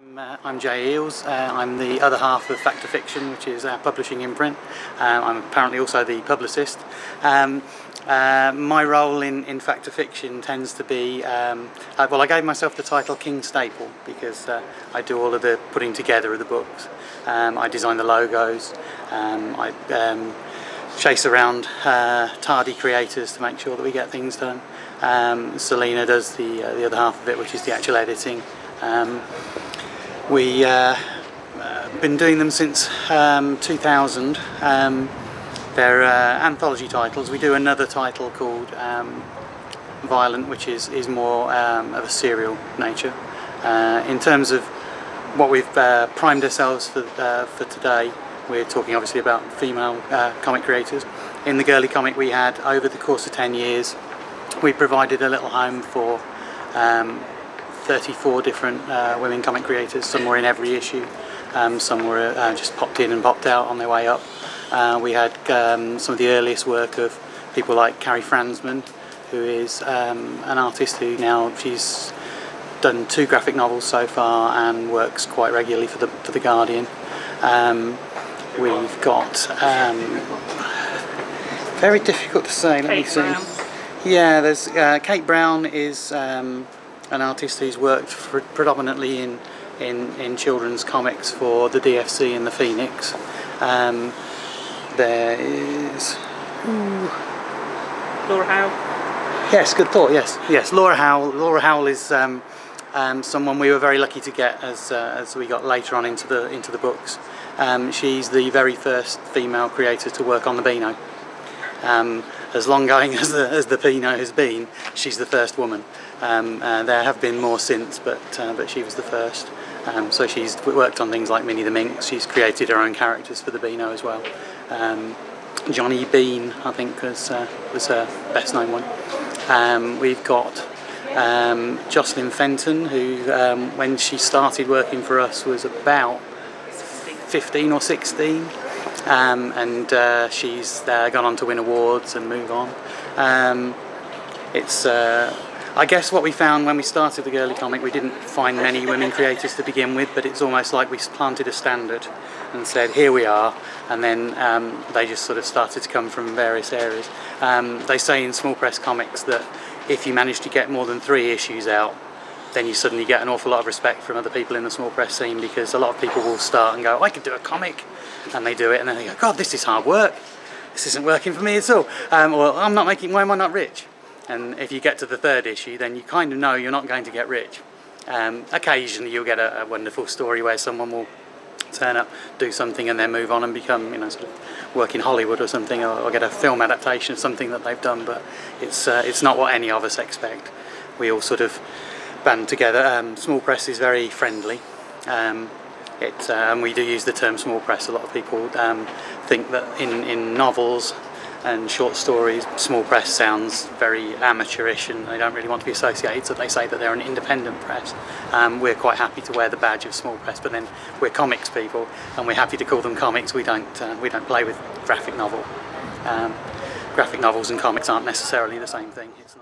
I'm Jay Eales. I'm the other half of Fact or Fiction, which is our publishing imprint. I'm apparently also the publicist. My role in Fact or Fiction tends to be, well, I gave myself the title King Staple because I do all of the putting together of the books. I design the logos. I chase around tardy creators to make sure that we get things done. Selena does the other half of it, which is the actual editing. We've been doing them since 2000. They're anthology titles. We do another title called Violent, which is more of a serial nature. In terms of what we've primed ourselves for today, we're talking obviously about female comic creators. In the Girly comic we had, over the course of 10 years, we provided a little home for 34 different women comic creators. Some were in every issue, some were just popped in and popped out on their way up. We had some of the earliest work of people like Carrie Fransman, who is an artist who now, she's done 2 graphic novels so far and works quite regularly for the Guardian. We've got, very difficult to say, let me see. Brown. Yeah, there's Kate Brown is an artist who's worked predominantly in children's comics for the DFC and the Phoenix. There is Laura Howell. Yes, good thought. Yes. Laura Howell. Laura Howell is someone we were very lucky to get as we got later on into the books. She's the very first female creator to work on the Beano. As long going as the Beano has been, she's the first woman. There have been more since, but she was the first. So she's worked on things like Minnie the Minx. She's created her own characters for the Beano as well. Johnny Bean, I think, was her best known one. We've got Jocelyn Fenton, who when she started working for us was about 15 or 16. And she's gone on to win awards and move on. I guess what we found when we started the Girly comic, we didn't find many women creators to begin with, but it's almost like we planted a standard and said, here we are, and then they just sort of started to come from various areas. They say in small press comics that if you manage to get more than 3 issues out, then you suddenly get an awful lot of respect from other people in the small press scene, because a lot of people will start and go, I could do a comic, and they do it, and then they go, God, this is hard work, this isn't working for me at all, or I'm not making, why am I not rich? And if you get to the 3rd issue, then you kind of know you're not going to get rich. Occasionally you'll get a wonderful story where someone will turn up, do something, and then move on and become, sort of work in Hollywood or something, or get a film adaptation of something that they've done, but it's not what any of us expect. We all sort of band together. Small press is very friendly. We do use the term small press. A lot of people think that in novels and short stories, small press sounds very amateurish and they don't really want to be associated, so they say that they're an independent press. We're quite happy to wear the badge of small press, but then we're comics people and we're happy to call them comics. We don't play with graphic novel. Graphic novels and comics aren't necessarily the same thing. It's not